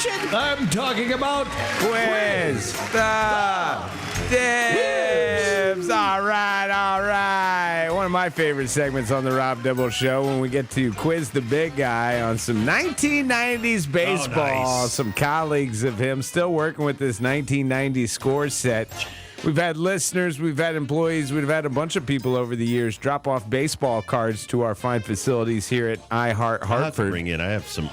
edition. I'm talking about Quiz the Dibbs. All right. One of my favorite segments on the Rob Dibble Show when we get to quiz the big guy on some 1990s baseball. nice. Some colleagues of him still working with this 1990s score set. We've had listeners, we've had employees, we've had a bunch of people over the years drop off baseball cards to our fine facilities here at iHeart I have to Hartford. bring in. I have some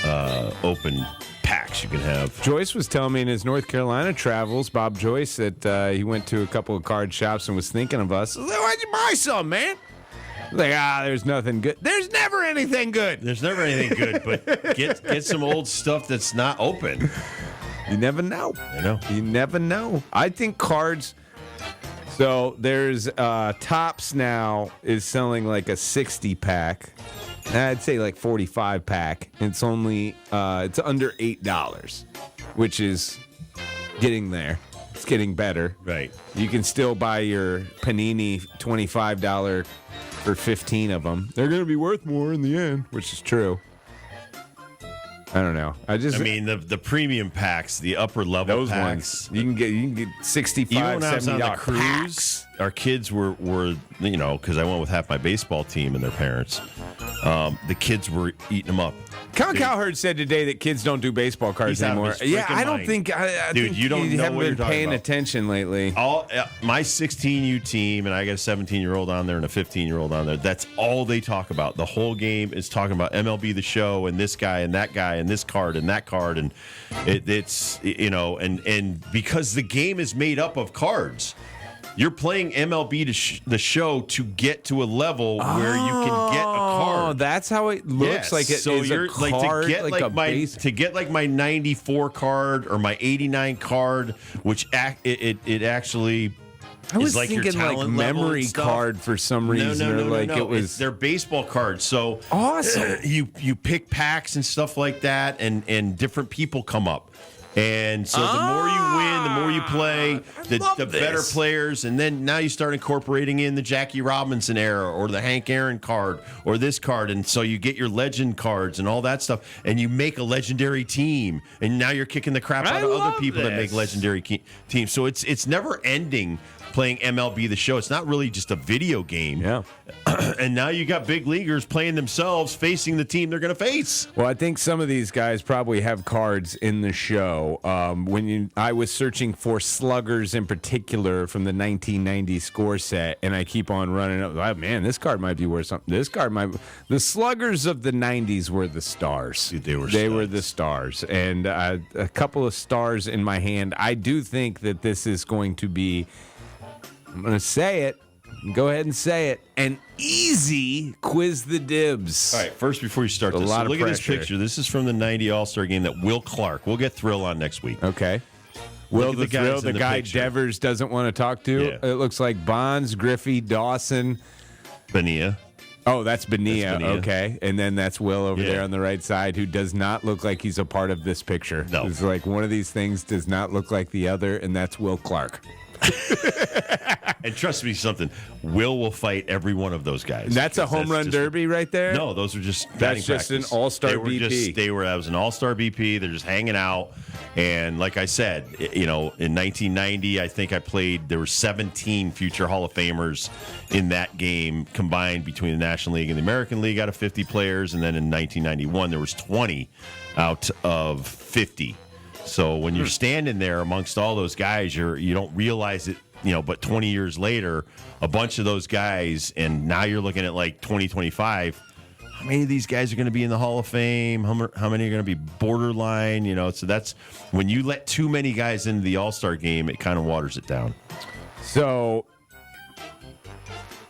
unopened packs you can have. Joyce was telling me in his North Carolina travels, Bob Joyce, that he went to a couple of card shops and was thinking of us. Why'd you buy some, man? Like, there's nothing good. There's never anything good. There's never anything good, but get some old stuff that's not open. You never know. I know. You never know. I think cards. So there's Topps now is selling like a 60 pack. I'd say like 45 pack. It's only it's under $8, which is getting there. It's getting better. Right. You can still buy your Panini $25 for 15 of them. They're going to be worth more in the end, which is true. I don't know. I mean, the premium packs, the upper level those packs. ones you can get 65, Even when I was on the $70 cruise, packs. our kids were because I went with half my baseball team and their parents. The kids were eating them up. Kevin Cowherd said today that kids don't do baseball cards He's out of anymore. his Yeah, freaking I don't mind. think. I Dude, think you don't know haven't what you're been talking paying about. attention lately. My 16U team, and I got a 17-year-old on there and a 15-year-old on there. That's all they talk about. The whole game is talking about MLB The Show and this guy and that guy and this card and that card, and it's and because the game is made up of cards. You're playing MLB The Show to get to a level where you can get a Oh, card. that's how it looks Yes. like. It so is you're a card, to get like a my base. to get like my 94 card or my 89 card, which it actually. I was is like your thinking like talent level memory and stuff. card for some reason, No, or like it was. It's their baseball cards. So Awesome. You pick packs and stuff like that, and different people come up. And so the more you win, the more you play, the better players. And then now you start incorporating in the Jackie Robinson era or the Hank Aaron card or this card. And so you get your legend cards and all that stuff. And you make a legendary team. And now you're kicking the crap out of other people that make legendary teams. So it's never ending playing MLB The Show. It's not really just a video game. Yeah. And now you got big leaguers playing themselves, facing the team they're going to face. Well, I think some of these guys probably have cards in the show. I was searching for sluggers in particular from the 1990 score set, and I keep on running up. Oh, man, this card might be worth something. This card might. The sluggers of the 90s were the stars. Dude, they were the stars, and a couple of stars in my hand. I do think that this is going to be. I'm going to say it. Go ahead and say it. An easy quiz the Dibbs. All right, first, before you start A this, lot of look at this pressure. picture. This is from the 90 All-Star game that Will Clark. We'll get Thrill on next week. Okay. Look Will at the the guys Thrill, in the the guy picture. Devers doesn't want to talk to? Yeah. It looks like Bonds, Griffey, Dawson. Benia. Oh, that's Benia. That's Benia. Okay. And then that's Will over Yeah. there on the right side, who does not look like he's a part of this picture. No. It's like one of these things does not look like the other, and that's Will Clark. And trust me, something. Will fight every one of those guys. That's a Because home run just- derby right there? No, those are just That's batting just an practice. all-star BP. That was an all-star BP. They're just hanging out. And like I said, in 1990, I think there were 17 future Hall of Famers in that game combined between the National League and the American League out of 50 players. And then in 1991, there was 20 out of 50. So when you're standing there amongst all those guys, you don't realize it, but 20 years later, a bunch of those guys, and now you're looking at like 2025. How many of these guys are going to be in the Hall of Fame? How many are going to be borderline? So that's when you let too many guys into the All-Star game, it kind of waters it down. So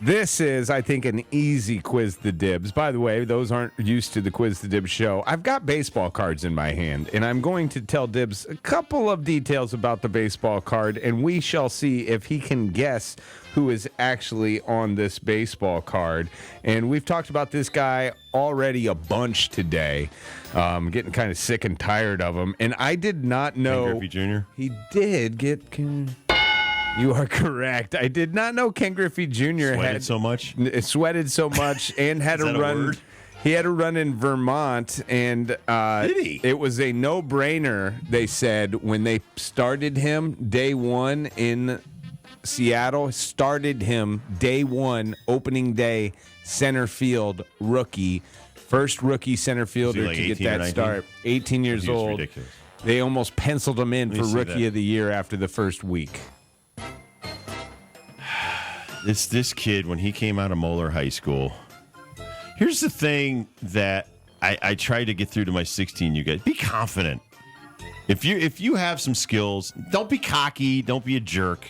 this is, I think, an easy quiz the Dibbs. By the way, those aren't used to the quiz the Dibbs show. I've got baseball cards in my hand, and I'm going to tell Dibbs a couple of details about the baseball card, and we shall see if he can guess who is actually on this baseball card. And we've talked about this guy already a bunch today. Getting kind of sick and tired of him. And I did not know. Ken Griffey Jr.? He did get. You are correct. I did not know Ken Griffey Jr. Sweated had so much? sweated so much and had Is to that a run. word? He had a run in Vermont, and Did he? it was a no-brainer, they said, when they started him day one in Seattle, started him day one, opening day, center field, rookie. First rookie center fielder like to get 18 or that 19? start. 18 years He was old. ridiculous. They almost penciled him in Let for me see Rookie that. of the Year after the first week. This kid, when he came out of Moeller High School, here's the thing that I try to get through to my 16 you guys. Be confident. If you have some skills, don't be cocky, don't be a jerk,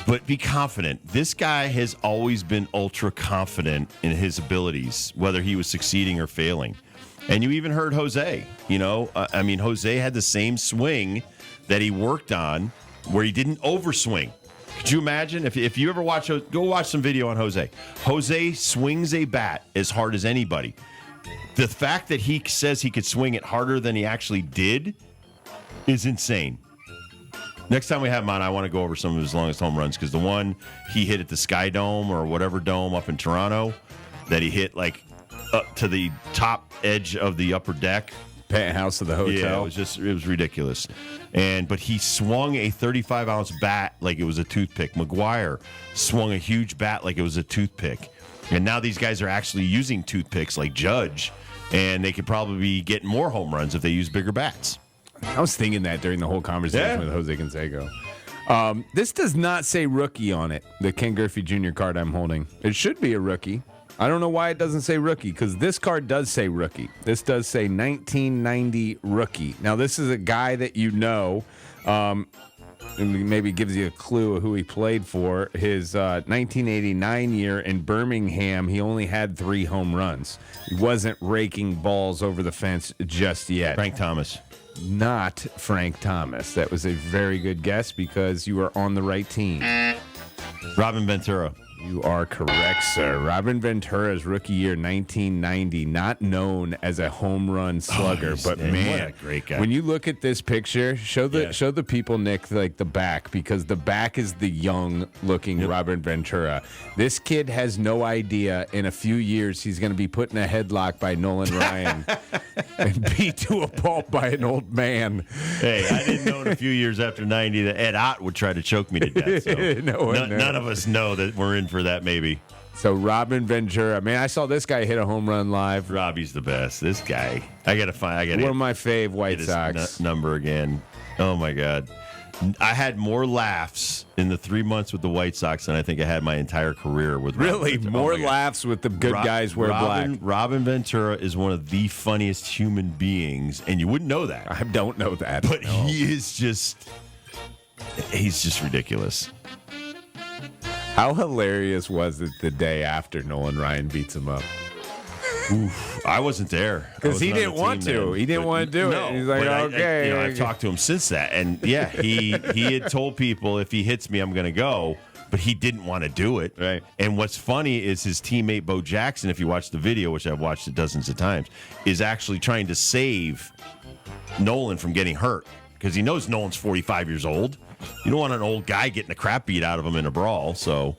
but be confident. This guy has always been ultra confident in his abilities, whether he was succeeding or failing. And you even heard Jose, Jose had the same swing that he worked on where he didn't overswing. Could you imagine if you ever go watch some video on Jose. Jose swings a bat as hard as anybody. The fact that he says he could swing it harder than he actually did is insane. Next time we have him on, I want to go over some of his longest home runs because the one he hit at the Sky Dome or whatever dome up in Toronto that he hit like up to the top edge of the upper deck. Penthouse of the hotel. Yeah, it was ridiculous. But he swung a 35-ounce bat like it was a toothpick. McGuire swung a huge bat like it was a toothpick. And now these guys are actually using toothpicks like Judge, and they could probably be getting more home runs if they use bigger bats. I was thinking that during the whole conversation with Jose Canseco. This does not say rookie on it, the Ken Griffey Jr. card I'm holding. It should be a rookie. I don't know why it doesn't say rookie, because this card does say rookie. This does say 1990 rookie. Now, this is a guy that you know, and maybe gives you a clue of who he played for. His 1989 year in Birmingham, he only had 3 home runs. He wasn't raking balls over the fence just yet. Frank Thomas. Not Frank Thomas. That was a very good guess because you are on the right team. Robin Ventura. You are correct, sir. Robin Ventura's rookie year, 1990, not known as a home run slugger, but man, what a great guy. When you look at this picture, show the people, Nick, like the back, because the back is the young-looking Robin Ventura. This kid has no idea in a few years he's going to be put in a headlock by Nolan Ryan and beat to a pulp by an old man. Hey, I didn't know in a few years after 90 that Ed Ott would try to choke me to death. So none of us know that we're in for that, maybe. So Robin Ventura, man, I saw this guy hit a home run live. Robbie's the best. This guy, one of my fave White Sox. Number again. Oh my God, I had more laughs in the 3 months with the White Sox than I think I had my entire career with. Really, more laughs with the good guys wear black. Robin Ventura is one of the funniest human beings, and you wouldn't know that. I don't know that, but he's just ridiculous. How hilarious was it the day after Nolan Ryan beats him up? Oof, I wasn't there because he didn't want to. He didn't want to do it. He's like, okay. I've talked to him since that, and yeah, he had told people if he hits me, I'm going to go. But he didn't want to do it. Right. And what's funny is his teammate Bo Jackson, if you watch the video, which I've watched it dozens of times, is actually trying to save Nolan from getting hurt because he knows Nolan's 45 years old. You don't want an old guy getting the crap beat out of him in a brawl. So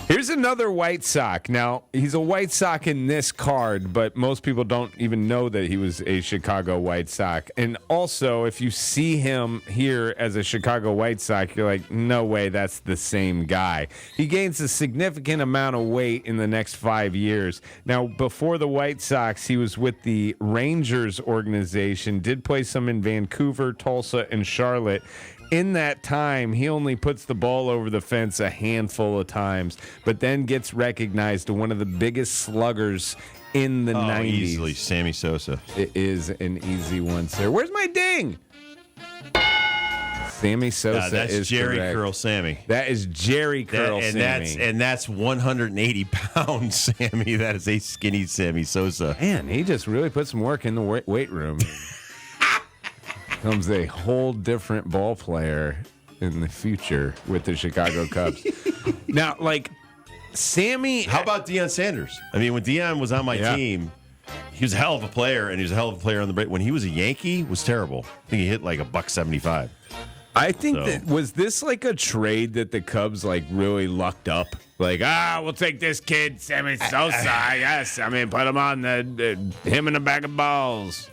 here's another White Sox. Now, he's a White Sox in this card, but most people don't even know that he was a Chicago White Sox. And also, if you see him here as a Chicago White Sox, you're like, no way, that's the same guy. He gains a significant amount of weight in the next 5 years. Now, before the White Sox, he was with the Rangers organization, did play some in Vancouver, Tulsa, and Charlotte. In that time, he only puts the ball over the fence a handful of times, but then gets recognized as one of the biggest sluggers in the 90s. Easily, Sammy Sosa. It is an easy one, sir. Where's my ding? Sammy Sosa that's is Jerry correct. Curl Sammy. That is Jerry Curl Sammy. That's 180 pounds Sammy. That is a skinny Sammy Sosa. Man, he just really put some work in the weight room. Becomes a whole different ball player in the future with the Chicago Cubs. Now, like, Sammy... How about Deion Sanders? I mean, when Deion was on my team, he was a hell of a player, and he was a hell of a player on the break. When he was a Yankee, it was terrible. I think he hit like $175. I think was this like a trade that the Cubs like really lucked up? Like, we'll take this kid, Sammy Sosa. Yes, I mean, put him on him in a bag of balls.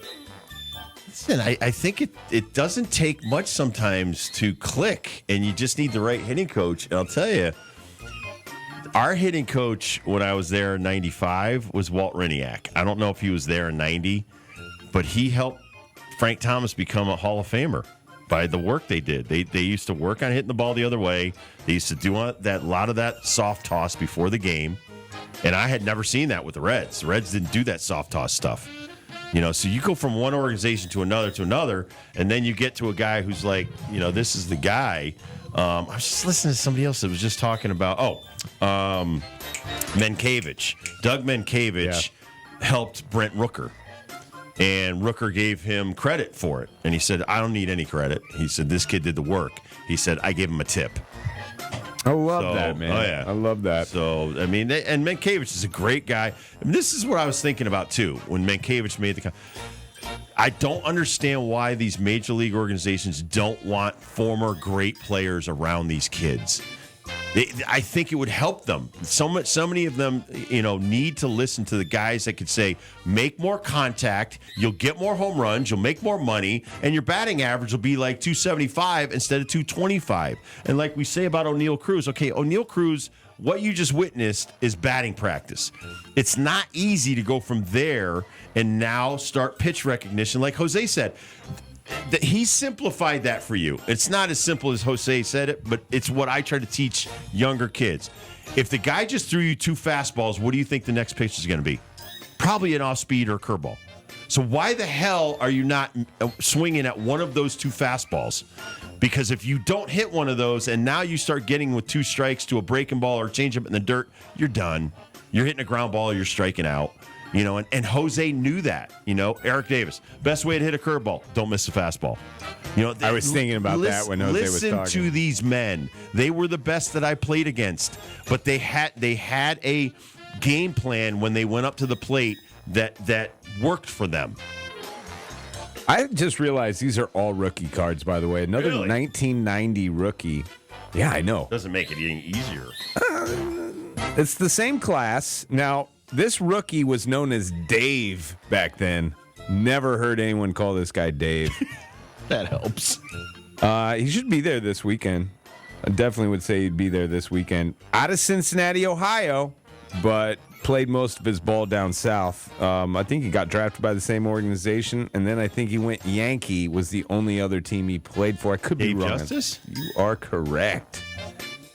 Listen, I think it doesn't take much sometimes to click, and you just need the right hitting coach. And I'll tell you, our hitting coach when I was there in 95 was Walt Riniak. I don't know if he was there in 90, but he helped Frank Thomas become a Hall of Famer by the work they did. They used to work on hitting the ball the other way. They used to do a lot of that soft toss before the game, and I had never seen that with the Reds. The Reds didn't do that soft toss stuff. So you go from one organization to another, and then you get to a guy who's like, this is the guy. I was just listening to somebody else that was just talking about, Mankiewicz. Doug Mankiewicz helped Brent Rooker. And Rooker gave him credit for it. And he said, I don't need any credit. He said, this kid did the work. He said, I gave him a tip. I love that, man. Oh, yeah. I love that. So, I mean, and Mankiewicz is a great guy. I mean, this is what I was thinking about, too, when Mankiewicz made the I don't understand why these major league organizations don't want former great players around these kids. I think it would help them. So many of them, need to listen to the guys that could say, make more contact, you'll get more home runs, you'll make more money, and your batting average will be like 275 instead of 225. And like we say about O'Neal Cruz, O'Neal Cruz, what you just witnessed is batting practice. It's not easy to go from there and now start pitch recognition. Like Jose said, he simplified that for you. It's not as simple as Jose said it, but it's what I try to teach younger kids. If the guy just threw you 2 fastballs, what do you think the next pitch is going to be? Probably an off-speed or curveball. So why the hell are you not swinging at one of those 2 fastballs? Because if you don't hit one of those and now you start getting with 2 strikes to a breaking ball or change up in the dirt, you're done. You're hitting a ground ball, you're striking out. And Jose knew that. Eric Davis, best way to hit a curveball, don't miss a fastball. I was thinking about that when Jose was talking. Listen to these men. They were the best that I played against, but they had a game plan when they went up to the plate that worked for them. I just realized these are all rookie cards, by the way. Another Really? 1990 rookie. Yeah, I know. Doesn't make it any easier. It's the same class. Now, this rookie was known as Dave back then. Never heard anyone call this guy Dave. That helps. He should be there this weekend. I definitely would say he'd be there this weekend. Out of Cincinnati, Ohio, but played most of his ball down south. I think he got drafted by the same organization, and then I think he went Yankee was the only other team he played for. I could be wrong. Justice? You are correct.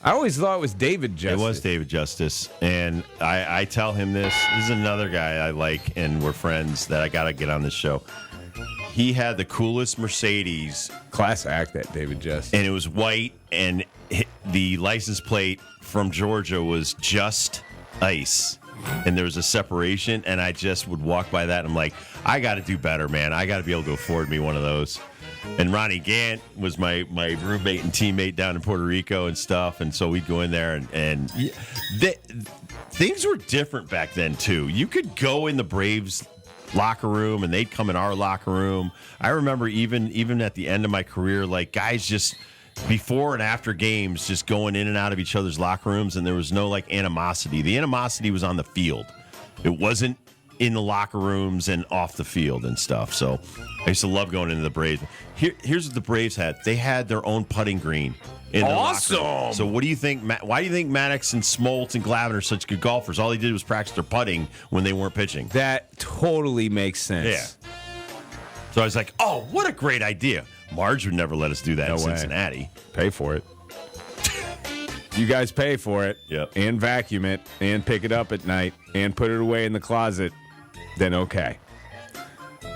I always thought it was David Justice. It was David Justice, and I tell him this. This is another guy I like, and we're friends that I got to get on this show. He had the coolest Mercedes. Class act, that David Justice. And it was white, and the license plate from Georgia was just ice. And there was a separation, and I just would walk by that, and I'm like, I got to do better, man. I got to be able to afford me one of those. And Ronnie Gant was my roommate and teammate down in Puerto Rico and stuff. And so we'd go in there and things were different back then, too. You could go in the Braves locker room and they'd come in our locker room. I remember even at the end of my career, like guys just before and after games just going in and out of each other's locker rooms. And there was no like animosity. The animosity was on the field. It wasn't in the locker rooms and off the field and stuff. So I used to love going into the Braves. Here's what the Braves had. They had their own putting green in their locker room. So what do you think? Why do you think Maddox and Smoltz and Glavine are such good golfers? All they did was practice their putting when they weren't pitching. That totally makes sense. Yeah. So I was like, oh, what a great idea. Marge would never let us do that in Cincinnati. Pay for it. You guys pay for it. Yep. And vacuum it and pick it up at night and put it away in the closet. Then okay.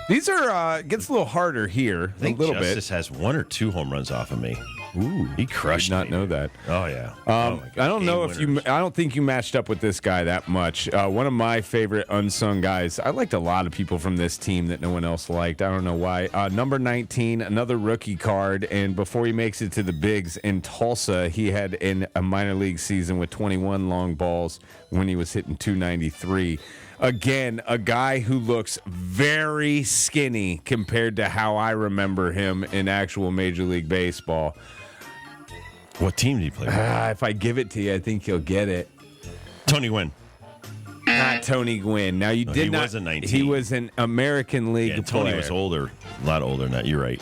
These are gets a little harder here. I think a little Justice has 1 or 2 home runs off of me. Ooh, he crushed me. Did not me. know that. Oh yeah. I don't know if you. I don't think you matched up with this guy that much. One of my favorite unsung guys. I liked a lot of people from this team that no one else liked. I don't know why. Number 19, another rookie card, and before he makes it to the bigs in Tulsa, he had in a minor league season with 21 long balls when he was hitting 293. Again, a guy who looks very skinny compared to how I remember him in actual Major League Baseball. What team did he play with? If I give it to you, I think you'll get it. Tony Gwynn. Not Tony Gwynn. Now, you did he not. wasn't 19. He was an American League player. Tony was older, a lot older than that. You're right.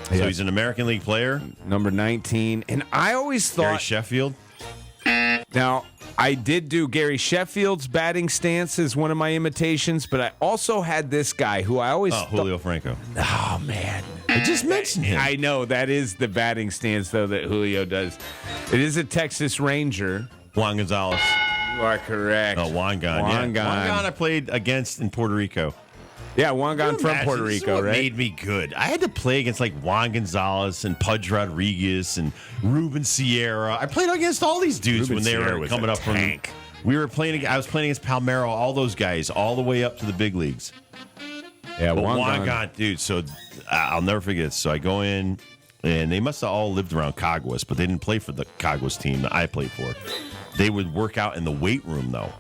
So he's an American League player. Number 19. And I always thought. Gary Sheffield. Now, I did do Gary Sheffield's batting stance as one of my imitations, but I also had this guy who I always Julio Franco. Oh, man. I just mentioned him. I know. That is the batting stance, though, that Julio does. It is a Texas Ranger. Juan Gonzalez. You are correct. Oh, Juan Gon. Juan Gon. Juan Gon I played against in Puerto Rico. Yeah, Juan Gon from Puerto This is Rico, what right? made me good. I had to play against like Juan Gonzalez and Pudge Rodriguez and Ruben Sierra. I played against all these dudes Ruben when they Sierra were was coming a up tank. from. I was playing against Palmeiro, all those guys, all the way up to the big leagues. Yeah, But Juan Juan Gon. Gon, dude. So I'll never forget this. So I go in, and they must have all lived around Caguas, but they didn't play for the Caguas team that I played for. They would work out in the weight room though.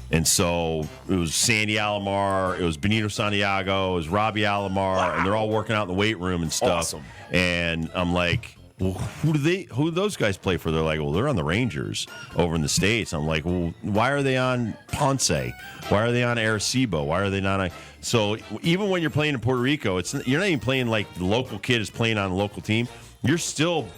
And so it was Sandy Alomar, it was Benito Santiago, it was Robbie Alomar, and they're all working out in the weight room and stuff. Awesome. And I'm like, well, who do those guys play for? They're like, well, they're on the Rangers over in the States. I'm like, well, why are they on Ponce? Why are they on Arecibo? Why are they not on? So even when you're playing in Puerto Rico, you're not even playing like the local kid is playing on the local team. You're still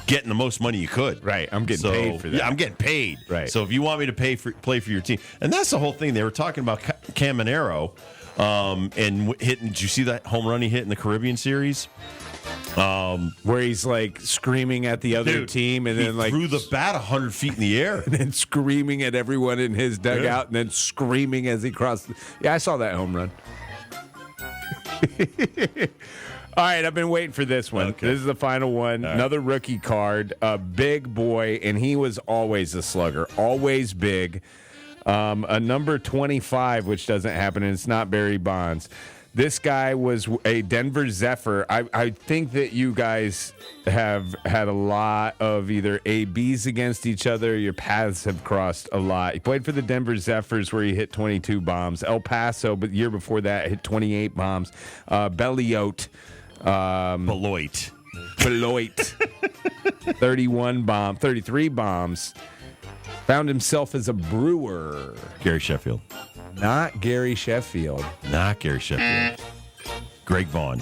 getting the most money you could. Right. I'm getting paid for that. Yeah, I'm getting paid. Right. So if you want me to play for your team, and that's the whole thing. They were talking about Caminero, and hitting. Did you see that home run he hit in the Caribbean Series? Where he's like screaming at the other team and he then like threw the bat 100 feet in the air. and then screaming at everyone in his dugout and then screaming as he crossed. Yeah, I saw that home run. All right, I've been waiting for this one. Okay. This is the final one. All right. Another rookie card, a big boy, and he was always a slugger, always big. A number 25, which doesn't happen, and it's not Barry Bonds. This guy was a Denver Zephyr. I think that you guys have had a lot of either ABs against each other. Your paths have crossed a lot. He played for the Denver Zephyrs where he hit 22 bombs. El Paso, but the year before that, hit 28 bombs. Beloit. Beloit. 33 bombs. Found himself as a brewer. Gary Sheffield. Not Gary Sheffield. Not Gary Sheffield. Greg Vaughn.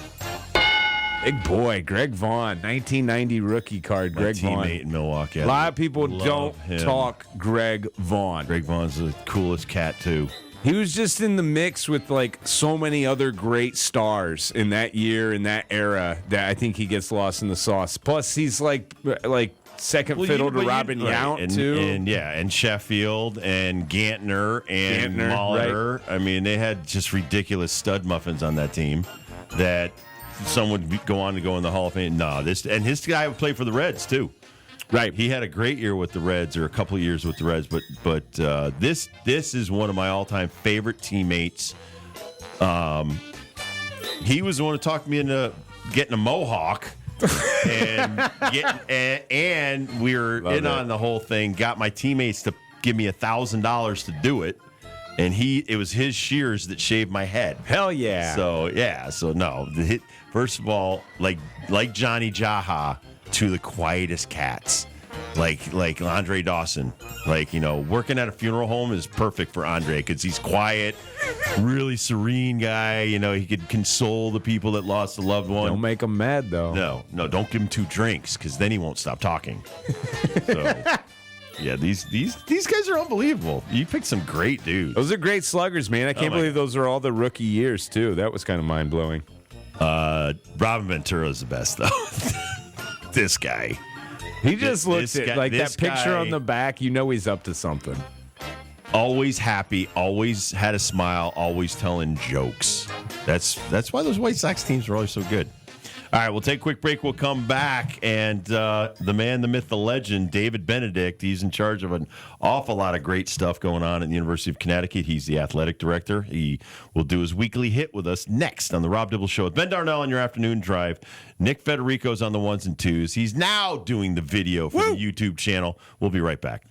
Big boy, Greg Vaughn, 1990 rookie card. Greg Vaughn. Teammate in Milwaukee. A lot of people don't him. talk Greg Vaughn. Greg Vaughn's the coolest cat too. He was just in the mix with like so many other great stars in that year, in that era, that I think he gets lost in the sauce. Plus, he's like second fiddle to Robin Yount too. And Sheffield and Gantner and Gantner, Molitor. Right. I mean, they had just ridiculous stud muffins on that team that some would go on to go in the Hall of Fame. No, his guy would play for the Reds too. Right. He had a great year with the Reds, or a couple of years with the Reds, but this is one of my all-time favorite teammates. He was the one who talked me into getting a mohawk. and we were on the whole thing. Got my teammates to give me $1,000 to do it, and it was his shears that shaved my head. Hell yeah! So no. First of all, like Johnny Jaha to the quietest cats, like Andre Dawson. Working at a funeral home is perfect for Andre because he's quiet, really serene guy. He could console the people that lost a loved one. Don't make him mad though. No, don't give him 2 drinks because then he won't stop talking. So, yeah, these guys are unbelievable. You picked some great dudes. Those are great sluggers, man. I can't believe those are all the rookie years too. That was kind of mind blowing. Robin Ventura is the best though. This guy. He just looks at like that picture guy, on the back. You know he's up to something. Always happy, always had a smile, always telling jokes. That's why those White Sox teams are always so good. All right, we'll take a quick break. We'll come back, and the man, the myth, the legend, David Benedict, he's in charge of an awful lot of great stuff going on at the University of Connecticut. He's the athletic director. He will do his weekly hit with us next on the Rob Dibble Show with Ben Darnell on your afternoon drive. Nick Federico's on the ones and twos. He's now doing the video for the YouTube channel. We'll be right back.